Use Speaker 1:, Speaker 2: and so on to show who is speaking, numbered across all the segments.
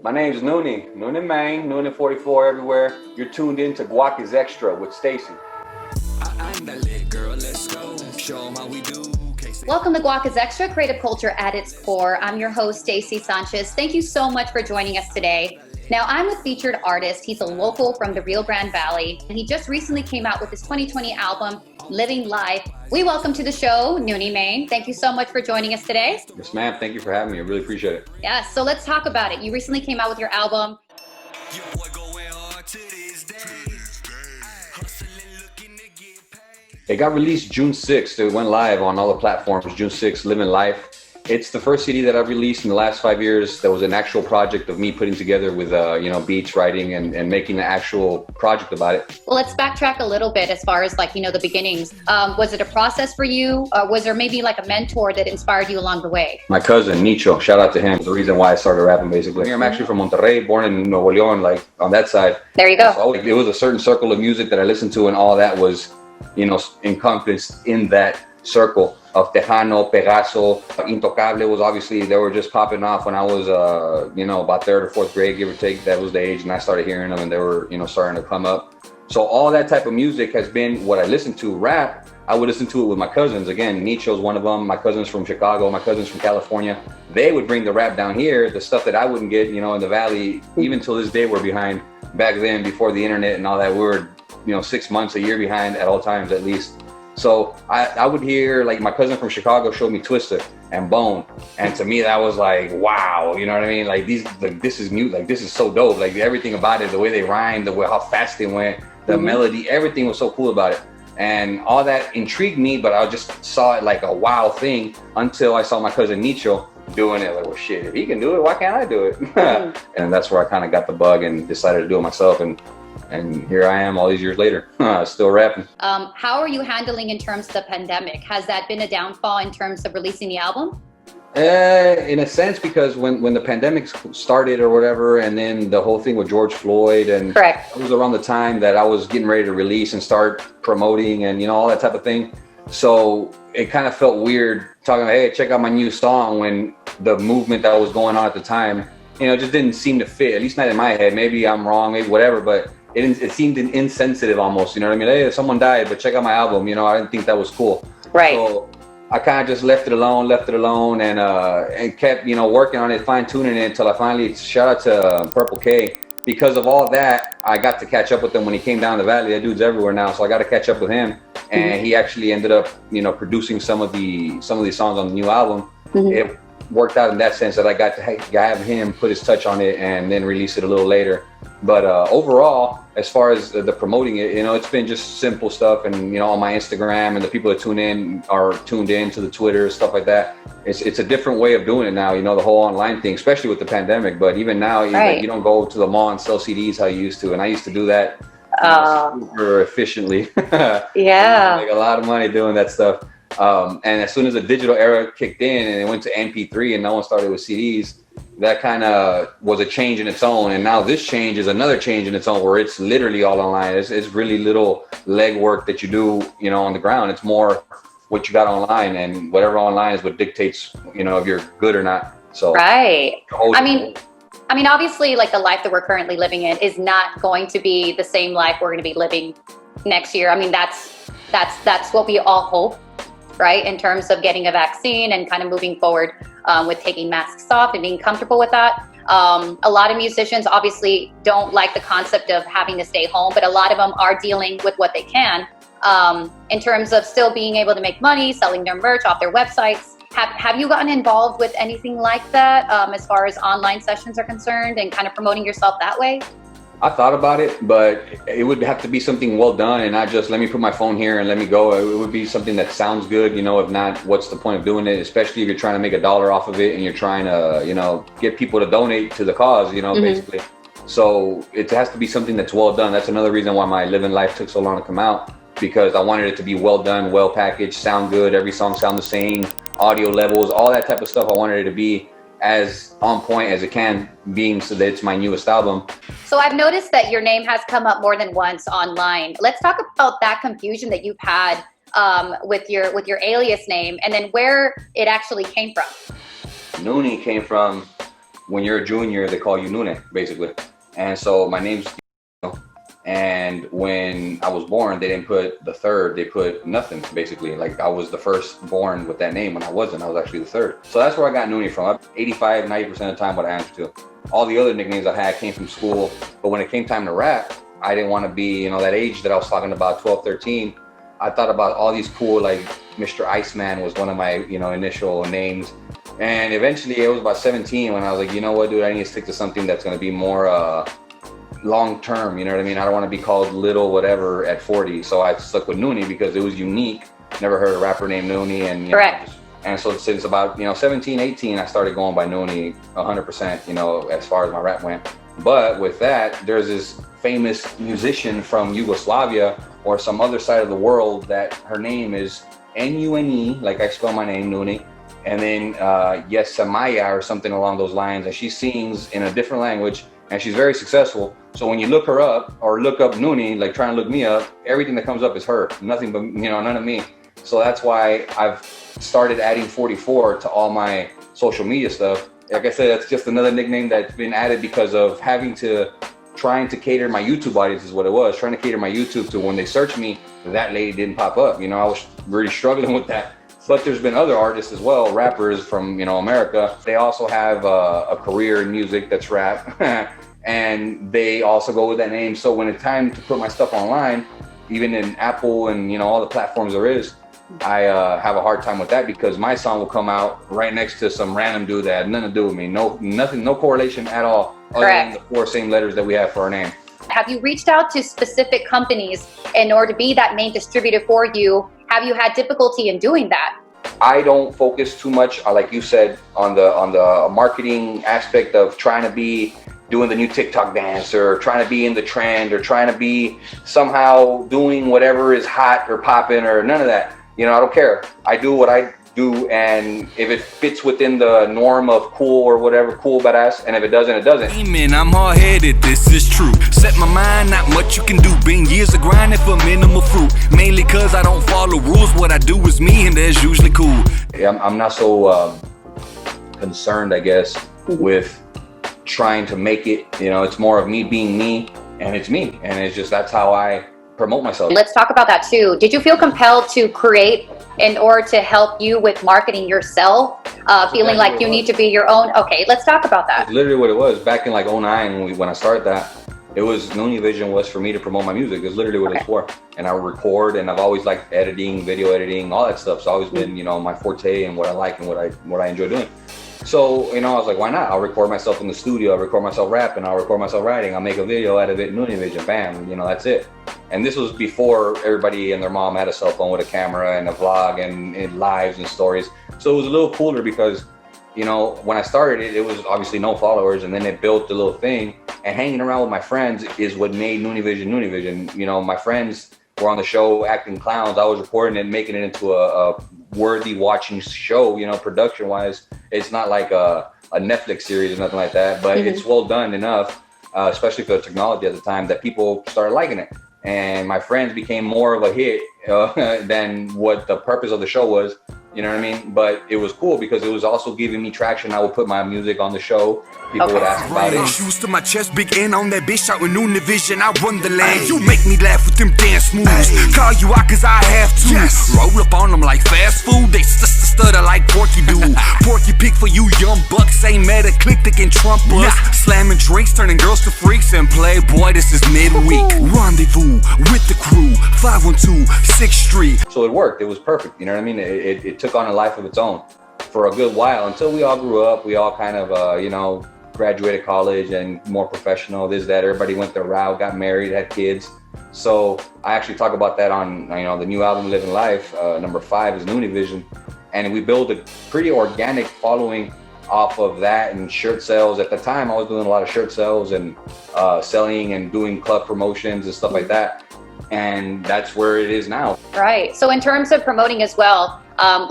Speaker 1: My name's Nune Main, Nune 44 everywhere. You're tuned in to Guac Is Extra with Stacy.
Speaker 2: Welcome to Guac Is Extra, creative culture at its core. I'm your host, Stacy Sanchez. Thank you so much for joining us today. Now, I'm a featured artist. He's a local from the Rio Grande Valley, and he just recently came out with his 2020 album, Living Life. We welcome to the show, Nune Main. Thank you so much for joining us today.
Speaker 1: Yes, ma'am. Thank you for having me. I really appreciate it.
Speaker 2: Yeah, so let's talk about it. You recently came out with your album.
Speaker 1: It got released June 6th. It went live on all the platforms, June 6th, Living Life. It's the first CD that I've released in the last 5 years. That was an actual project of me putting together with, beats, writing, and making an actual project about it.
Speaker 2: Well, let's backtrack a little bit as far as the beginnings. Was it a process for you? Was there maybe like a mentor that inspired you along the way?
Speaker 1: My cousin, Nicho, shout out to him. The reason why I started rapping, basically. I'm actually from Monterrey, born in Nuevo León, like on that side.
Speaker 2: There you go.
Speaker 1: So it was a certain circle of music that I listened to, and all that was, encompassed in that circle of Tejano, Pegaso, Intocable was obviously, they were just popping off when I was, about third or fourth grade, give or take. That was the age, and I started hearing them, and they were, starting to come up. So all that type of music has been what I listened to. Rap, I would listen to it with my cousins. Again, Nicho's one of them. My cousins from Chicago, my cousins from California. They would bring the rap down here, the stuff that I wouldn't get, in the Valley. Even till this day, we're behind. Back then, before the internet and all that, we were, 6 months, a year behind at all times, at least. So I would hear, like, my cousin from Chicago showed me Twister and Bone, and to me that was like, wow, you know what I mean? Like, this is new, like, this is so dope. Like, everything about it, the way they rhymed, how fast they went, the melody, everything was so cool about it. And all that intrigued me, but I just saw it like a wow thing until I saw my cousin Nicho doing it. Like, well, shit, if he can do it, why can't I do it? And that's where I kind of got the bug and decided to do it myself. And here I am all these years later, still rapping.
Speaker 2: How are you handling in terms of the pandemic? Has that been a downfall in terms of releasing the album?
Speaker 1: In a sense, because when the pandemic started or whatever, and then the whole thing with George Floyd, and
Speaker 2: correct,
Speaker 1: it was around the time that I was getting ready to release and start promoting and, all that type of thing. So it kind of felt weird talking about, hey, check out my new song, when the movement that was going on at the time, just didn't seem to fit, at least not in my head. Maybe I'm wrong, maybe whatever, but it seemed insensitive almost, you know what I mean? Hey, someone died, but check out my album, I didn't think that was cool.
Speaker 2: Right.
Speaker 1: So I kind of just left it alone and kept, working on it, fine tuning it until I finally, shout out to Purple K. Because of all that, I got to catch up with him when he came down the valley. That dude's everywhere now, so I got to catch up with him. And he actually ended up, producing some of these songs on the new album. It worked out in that sense that I got to have him put his touch on it and then release it a little later. But overall, as far as the promoting it, it's been just simple stuff, and on my Instagram, and the people that tune in are tuned in to the Twitter, stuff like that. It's a different way of doing it now, the whole online thing, especially with the pandemic. But even now, you don't go to the mall and sell CDs how you used to, and I used to do that super efficiently.
Speaker 2: Yeah,
Speaker 1: make a lot of money doing that stuff. And as soon as the digital era kicked in and it went to MP3 and no one started with CDs, that kind of was a change in its own. And now this change is another change in its own, where it's literally all online. It's really little legwork that you do, on the ground. It's more what you got online, and whatever online is what dictates, if you're good or not. So
Speaker 2: right. I mean, obviously, like, the life that we're currently living in is not going to be the same life we're going to be living next year. I mean, that's what we all hope, right? In terms of getting a vaccine and kind of moving forward with taking masks off and being comfortable with that. A lot of musicians obviously don't like the concept of having to stay home, but a lot of them are dealing with what they can in terms of still being able to make money, selling their merch off their websites. Have you gotten involved with anything like that as far as online sessions are concerned and kind of promoting yourself that way?
Speaker 1: I thought about it, but it would have to be something well done and not just let me put my phone here and let me go. It would be something that sounds good, if not, what's the point of doing it? Especially if you're trying to make $1 off of it and you're trying to, get people to donate to the cause, basically. So it has to be something that's well done. That's another reason why my Living Life took so long to come out, because I wanted it to be well done, well packaged, sound good, every song sound the same, audio levels, all that type of stuff. I wanted it to be as on point as it can, being so that it's my newest album.
Speaker 2: So I've noticed that your name has come up more than once online. Let's talk about that confusion that you've had with your alias name, and then where it actually came from.
Speaker 1: Nune came from when you're a junior, they call you Nune, basically. And so my name's, and when I was born, they didn't put the third, they put nothing, basically. Like I was the first born with that name when I wasn't. I was actually the third. So that's where I got Nune from. 85, 90% of the time what I answer to. All the other nicknames I had came from school, but when it came time to rap, I didn't want to be, that age that I was talking about, 12, 13. I thought about all these cool, like Mr. Iceman was one of my, initial names. And eventually it was about 17 when I was like, you know what, dude, I need to stick to something that's going to be more long term. You know what I mean? I don't want to be called little whatever at 40. So I stuck with Nune because it was unique. Never heard a rapper named Nune. And,
Speaker 2: correct.
Speaker 1: And so since about, 17, 18, I started going by Nune 100%, as far as my rap went. But with that, there's this famous musician from Yugoslavia or some other side of the world that her name is Nune, like I spell my name, Nune, and then Yesamaya or something along those lines. And she sings in a different language and she's very successful. So when you look her up or look up Nune, like trying to look me up, everything that comes up is her, nothing but, none of me. So that's why I've started adding 44 to all my social media stuff. Like I said, that's just another nickname that's been added because of trying to cater my YouTube audience is what it was. Trying to cater my YouTube to when they search me, that lady didn't pop up. I was really struggling with that. But there's been other artists as well, rappers from, America. They also have a career in music that's rap. And they also go with that name. So when it's time to put my stuff online, even in Apple and, all the platforms there is, I have a hard time with that because my song will come out right next to some random dude that had nothing to do with me. Nothing, no correlation at all.
Speaker 2: Correct.
Speaker 1: Other than the 4 same letters that we have for our name.
Speaker 2: Have you reached out to specific companies in order to be that main distributor for you? Have you had difficulty in doing that?
Speaker 1: I don't focus too much, like you said, on the marketing aspect of trying to be doing the new TikTok dance or trying to be in the trend or trying to be somehow doing whatever is hot or popping or none of that. I don't care. I do what I do, and if it fits within the norm of cool or whatever, cool, badass, and if it doesn't, it doesn't.
Speaker 3: Amen, I'm hard-headed, this is true. Set my mind, not much you can do. Been years of grinding for minimal fruit. Mainly cause I don't follow rules. What I do is me, and that's usually cool.
Speaker 1: I'm not so concerned, I guess, with trying to make it. It's more of me being me, and it's me, and it's just that's how I promote myself.
Speaker 2: Let's talk about that too. Did you feel compelled to create in order to help you with marketing yourself, feeling like you need to be your own? Okay, let's talk about that.
Speaker 1: It's literally what it was back in like 09 when I started that. It was Nune Vision was for me to promote my music. It's literally what it's for. And I record, and I've always liked editing, video editing, all that stuff. It's always been, my forte and what I like and what I enjoy doing. So, I was like, why not? I'll record myself in the studio. I'll record myself rapping. I'll record myself writing. I'll make a video out of it. Nune Vision, bam, that's it. And this was before everybody and their mom had a cell phone with a camera and a vlog and lives and stories. So it was a little cooler because, when I started it was obviously no followers, and then it built a little thing. And hanging around with my friends is what made Nune Vision Nune Vision. My friends were on the show acting clowns. I was recording it, making it into a worthy watching show, production wise. It's not like a Netflix series or nothing like that, but it's well done enough, especially for the technology at the time, that people started liking it. And my friends became more of a hit than what the purpose of the show was. You know what I mean? But it was cool because it was also giving me traction. I would put my music on the show. People would ask about it.
Speaker 3: Shoes to my chest, big N on that bitch, out with Nune Vision. I run the lane. You make me laugh with them dance moves. Call you out cause I have to. Roll up on them like fast food. They stutter like Porky do. Porky Pig for you young bucks. Ain't mad at click, they can trump us. Slamming drinks, turning girls to freaks. And Playboy, this is midweek. Rendezvous with the crew. 512 6th Street.
Speaker 1: So it worked. It was perfect. You know what I mean? It took on a life of its own for a good while until we all grew up. We all kind of, graduated college and more professional, this, that. Everybody went their route, got married, had kids. So I actually talk about that on, the new album, Living Life. Number 5 is Nune Vision. And we built a pretty organic following off of that and shirt sales. At the time, I was doing a lot of shirt sales and selling and doing club promotions and stuff like that. And that's where it is now. Right.
Speaker 2: So in terms of promoting as well,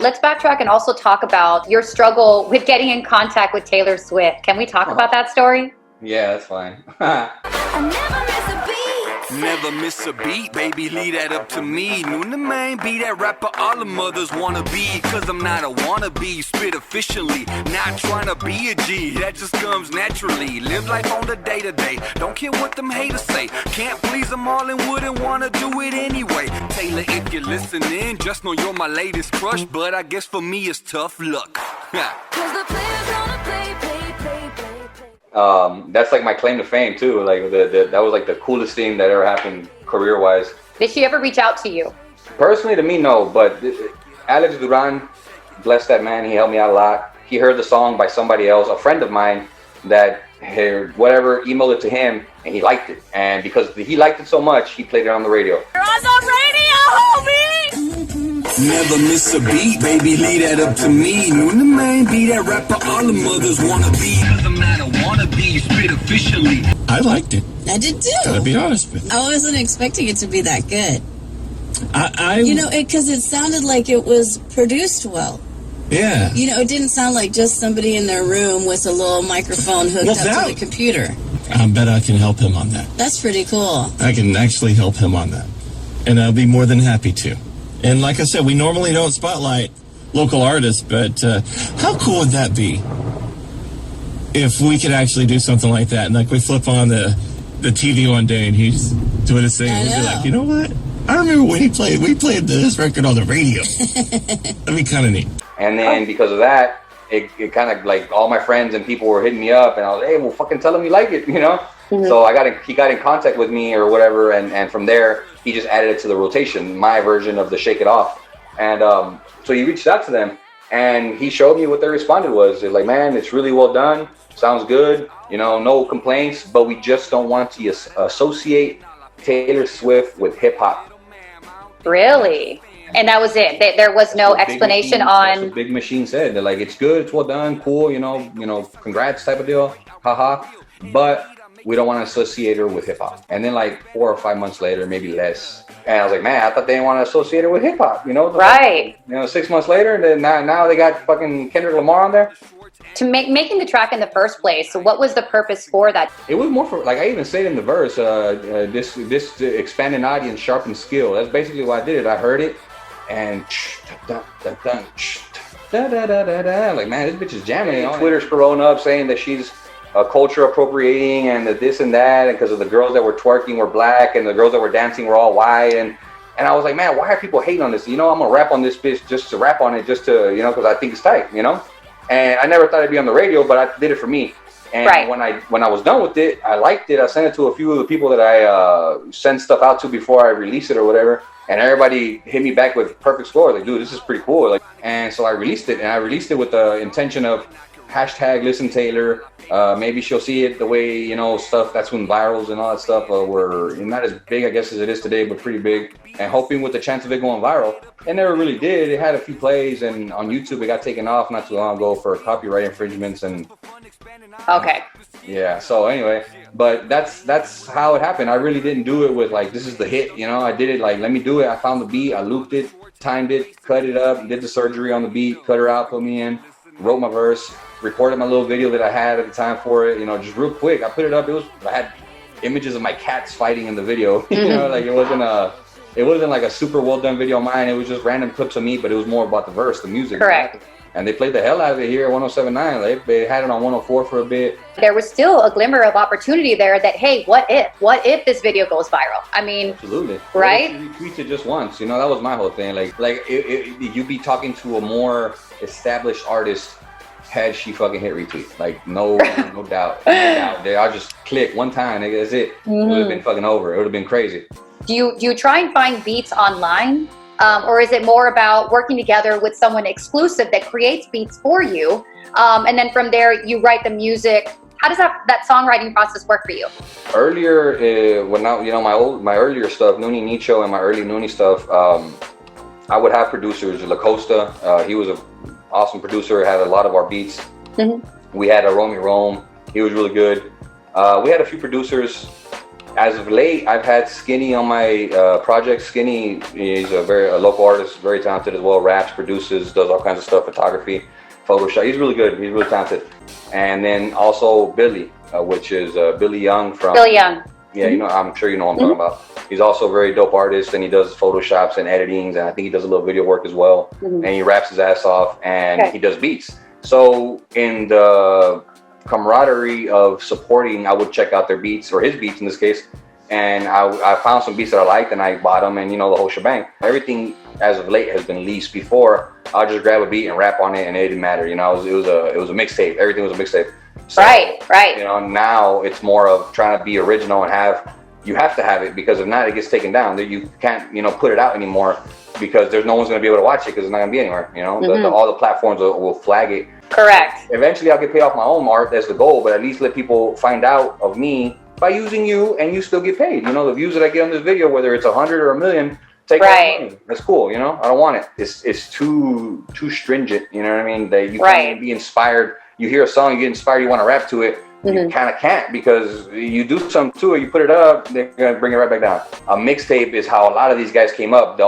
Speaker 2: let's backtrack and also talk about your struggle with getting in contact with Taylor Swift. Can we talk about that story?
Speaker 1: Yeah, that's fine.
Speaker 3: Never miss a beat, baby, leave that up to me. Nune man, be that rapper all the mothers wanna be. Cause I'm not a wannabe, spit efficiently. Not trying to be a G, that just comes naturally. Live life on the day to day, don't care what them haters say. Can't please them all and wouldn't wanna do it anyway. Taylor, if you're listening, just know you're my latest crush. But I guess for me it's tough luck.
Speaker 4: Cause the players gonna play.
Speaker 1: That's like my claim to fame too. Like that was like the coolest thing that ever happened career-wise.
Speaker 2: Did she ever reach out to you?
Speaker 1: Personally, to me, no. But Alex Duran, bless that man, he helped me out a lot. He heard the song by somebody else, a friend of mine, that heard whatever, emailed it to him, and he liked it. And because he liked it so much, he played it on the radio.
Speaker 4: You're on the radio, homie!
Speaker 3: Never miss a beat, baby, leave that up to me. Nune man, be that rapper all the mothers wanna be. Cause I'm not a wannabe, spit officially. I liked it.
Speaker 5: I did too.
Speaker 3: Gotta be honest with you.
Speaker 5: I wasn't expecting it to be that good.
Speaker 3: I
Speaker 5: You know, because it sounded like it was produced well.
Speaker 3: yeah.
Speaker 5: You know, it didn't sound like just somebody in their room with a little microphone hooked
Speaker 3: Well,
Speaker 5: up to the computer.
Speaker 3: I bet I can help him on that.
Speaker 5: That's pretty cool.
Speaker 3: I can actually help him on that. And I'll be more than happy to. And like I said, we normally don't spotlight local artists, but how cool would that be if we could actually do something like that? And like we flip on the TV one day and he's doing his thing.
Speaker 5: I
Speaker 3: And we'd be
Speaker 5: know.
Speaker 3: like, you know what? I remember when we played this record on the radio. That'd be kind of neat.
Speaker 1: And then because of that, it kind of like all my friends and people were hitting me up, and I was, hey, well, fucking tell him you like it, you know?
Speaker 2: Mm-hmm.
Speaker 1: So he got in contact with me or whatever, and from there, he just added it to the rotation, my version of the Shake It Off. And so he reached out to them, and he showed me what their responded was. They're like, man, it's really well done, sounds good, you know, no complaints, but we just don't want to associate Taylor Swift with hip hop.
Speaker 2: Really? And that was it. There was no
Speaker 1: That's what
Speaker 2: explanation
Speaker 1: That's
Speaker 2: on.
Speaker 1: what Big Machine said. They're like, it's good, it's well done, cool, you know, congrats type of deal, haha. But we don't want to associate her with hip hop. And then like 4 or 5 months later, maybe less. And I was like, man, I thought they didn't want to associate her with hip hop, you know?
Speaker 2: Right.
Speaker 1: You know, 6 months later, and then now they got fucking Kendrick Lamar on there.
Speaker 2: To making the track in the first place. So what was the purpose for that?
Speaker 1: It was more for, like I even said in the verse, this expanding audience, sharpened skill. That's basically why I did it. I heard it, and like, man, this bitch is jamming. Twitter's growing up saying that she's culture appropriating and that this and that, and because of the girls that were twerking were black and the girls that were dancing were all white, and I was like, man, why are people hating on this? You know, I'm gonna rap on this bitch just to rap on it, just to, you know, because I think it's tight, you know. And I never thought I'd be on the radio, but I did it for me. And
Speaker 2: Right.
Speaker 1: when I was done with it, I liked it. I sent it to a few of the people that I send stuff out to before I release it or whatever. And everybody hit me back with perfect score. Like, dude, this is pretty cool. Like, and so I released it, and I released it with the intention of hashtag listen Taylor. Maybe she'll see it the way, you know, stuff that's when virals and all that stuff were not as big, I guess, as it is today, but pretty big. And hoping with the chance of it going viral. It never really did. It had a few plays, and on YouTube it got taken off not too long ago for copyright infringements and
Speaker 2: Okay.
Speaker 1: yeah. So anyway, but that's how it happened. I really didn't do it with like, this is the hit, you know. I did it like, let me do it. I found the beat, I looped it, timed it, cut it up, did the surgery on the beat, cut her out, put me in, wrote my verse, recorded my little video that I had at the time for it, you know, just real quick. I put it up. I had images of my cats fighting in the video. You know, like it wasn't like a super well done video of mine. It was just random clips of me, but it was more about the verse, the music.
Speaker 2: Correct.
Speaker 1: And they played the hell out of it here at 107.9. They had it on 104 for a bit.
Speaker 2: There was still a glimmer of opportunity there that, hey, what if this video goes viral? I mean,
Speaker 1: Absolutely.
Speaker 2: Right?
Speaker 1: What if you retweet it just once? You know, that was my whole thing. Like you'd be talking to a more established artist had she fucking hit retweet. Like, no doubt. No doubt. I'll just click one time. Nigga, that's it. It would have been fucking over. It would have been crazy.
Speaker 2: do you try and find beats online? Or is it more about working together with someone exclusive that creates beats for you? And then from there, you write the music. How does that songwriting process work for you?
Speaker 1: Earlier, when I, you know, my earlier stuff, Nune Nicho and my early Nune stuff, I would have producers. Lacosta, he was an awesome producer, had a lot of our beats. Mm-hmm. We had a Romy Rome, he was really good. We had a few producers. As of late, I've had Skinny on my project. Skinny is a local artist, very talented as well. Raps, produces, does all kinds of stuff, photography, Photoshop. He's really good. He's really talented. And then also Billy, which is Billy Young from
Speaker 2: Billy Young.
Speaker 1: Yeah, you know, I'm sure you know what I'm talking about. He's also a very dope artist, and he does photoshops and editings, and I think he does a little video work as well. And he raps his ass off, and he does beats. So in the camaraderie of supporting, I would check out their beats, or his beats in this case, and I found some beats that I liked, and I bought them, and you know, the whole shebang. Everything as of late has been leased. Before, I'll just grab a beat and rap on it, and it didn't matter. You know, it was a mixtape. Everything was a mixtape. So,
Speaker 2: Right.
Speaker 1: You know, now it's more of trying to be original and you have to have it, because if not, it gets taken down. That you can't, you know, put it out anymore, because there's no one's going to be able to watch it, because it's not going to be anywhere. You know, all the platforms will flag it.
Speaker 2: Correct.
Speaker 1: Eventually, I'll get paid off my own art. That's the goal, but at least let people find out of me by using you, and you still get paid. You know, the views that I get on this video, whether it's 100 or 1 million, take that money. That's cool. You know, I don't want it. It's too stringent. You know what I mean? That you can't be inspired. You hear a song, you get inspired, you want to rap to it. You kind of can't, because you do something to it, you put it up, they're gonna bring it right back down. A mixtape is how a lot of these guys came up. The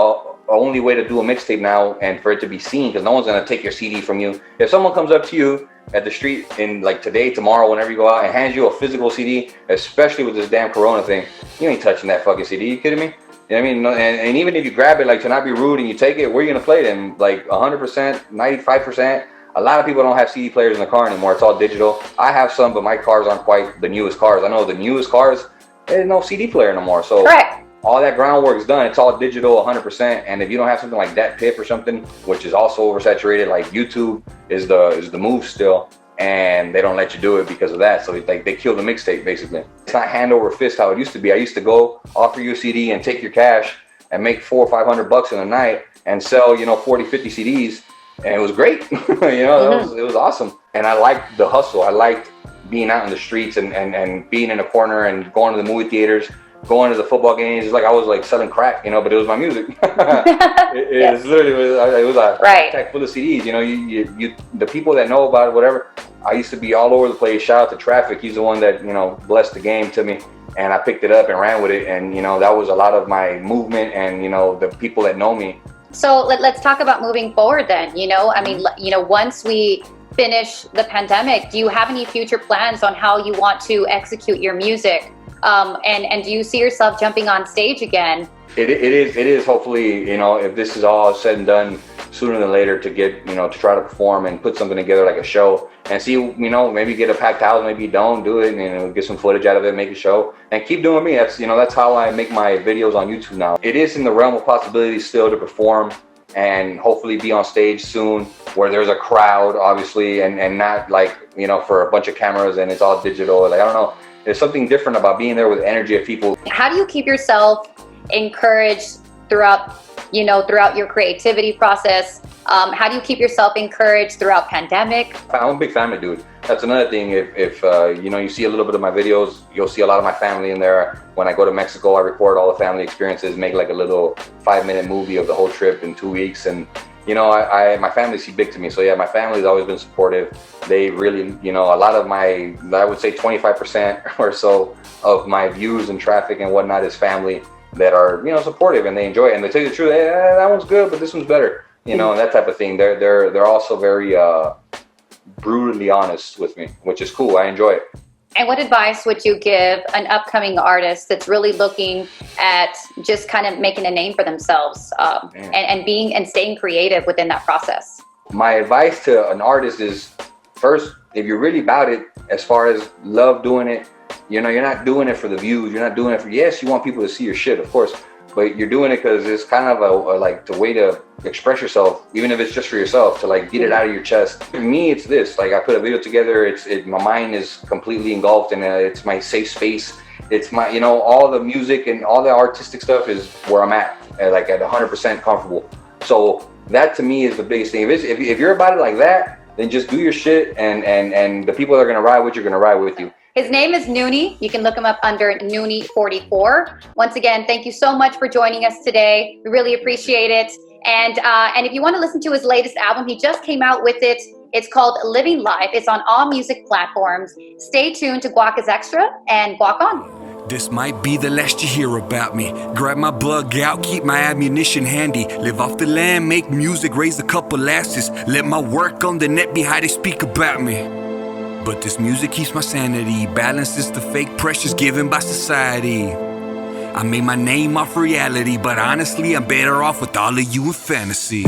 Speaker 1: only way to do a mixtape now, and for it to be seen, because no one's gonna take your CD from you. If someone comes up to you at the street in like today, tomorrow, whenever you go out, and hands you a physical CD, especially with this damn Corona thing, you ain't touching that fucking CD. You kidding me? You know what I mean? No, and even if you grab it, like, to not be rude, and you take it, where are you gonna play it in? Like 100%, 95%. A lot of people don't have CD players in the car anymore. It's all digital. I have some, but my cars aren't quite the newest cars. I know the newest cars, there's no CD player no more. So all that groundwork's done. It's all digital 100%. And if you don't have something like that PIP or something, which is also oversaturated, like YouTube is the move still, and they don't let you do it because of that. So they kill the mixtape, basically. It's not hand over fist how it used to be. I used to go offer you a CD and take your cash and make $400 or $500 in a night and sell, you know, 40, 50 CDs. And it was great. You know, it was awesome. And I liked the hustle. I liked being out in the streets and being in a corner and going to the movie theaters, going to the football games. It's like I was like selling crack, you know, but it was my music. It was a backpack full of CDs. You know, you the people that know about it, whatever. I used to be all over the place. Shout out to Traffic. He's the one that, you know, blessed the game to me. And I picked it up and ran with it. And, you know, that was a lot of my movement and, you know, the people that know me.
Speaker 2: So let's talk about moving forward then. You know, I mean, you know, once we finish the pandemic, do you have any future plans on how you want to execute your music? And do you see yourself jumping on stage again?
Speaker 1: It is hopefully, you know, if this is all said and done, sooner than later, to get, you know, to try to perform and put something together like a show and see, you know, maybe get a packed house, maybe you don't do it, and, you know, get some footage out of it, make a show, and keep doing me. That's, you know, that's how I make my videos on YouTube now. It is in the realm of possibilities still to perform and hopefully be on stage soon where there's a crowd, obviously, and not like, you know, for a bunch of cameras and it's all digital. Like, I don't know. There's something different about being there with the energy of people. How
Speaker 2: do you keep yourself encouraged throughout your creativity process? How do you keep yourself encouraged throughout pandemic? I'm
Speaker 1: a big family dude. That's another thing. If you know, you see a little bit of my videos, you'll see a lot of my family in there. When I go to Mexico, I record all the family experiences, make like a little 5-minute movie of the whole trip in 2 weeks. And, you know, my family see big to me. So yeah, my family's always been supportive. They really, you know, a lot of my, I would say 25% or so of my views and traffic and whatnot is family that are, you know, supportive, and they enjoy it. And they tell you the truth, hey, that one's good, but this one's better. You know, and that type of thing. They're also very brutally honest with me, which is cool. I enjoy it.
Speaker 2: And what advice would you give an upcoming artist that's really looking at just kind of making a name for themselves and staying creative within that process?
Speaker 1: My advice to an artist is, first, if you're really about it, as far as love doing it, you know, you're not doing it for the views. You're not doing it for, yes, you want people to see your shit, of course, but you're doing it because it's kind of a like the way to express yourself, even if it's just for yourself, to like get it out of your chest. For me, it's this, like I put a video together, my mind is completely engulfed in it. It's my safe space. It's my, you know, all the music and all the artistic stuff is where I'm at like at 100% comfortable. So that to me is the biggest thing. If you're about it like that, then just do your shit, and the people that are gonna ride with you are gonna ride with you.
Speaker 2: His name is Nune. You can look him up under Nune44. Once again, thank you so much for joining us today. We really appreciate it. And if you want to listen to his latest album, he just came out with it. It's called Living Life. It's on all music platforms. Stay tuned to Guac Is Extra and Guac On.
Speaker 3: This might be the last you hear about me. Grab my bug out, keep my ammunition handy. Live off the land, make music, raise a couple asses. Let my work on the net be how they speak about me. But this music keeps my sanity, balances the fake pressures given by society. I made my name off reality, but honestly, I'm better off with all of you in fantasy.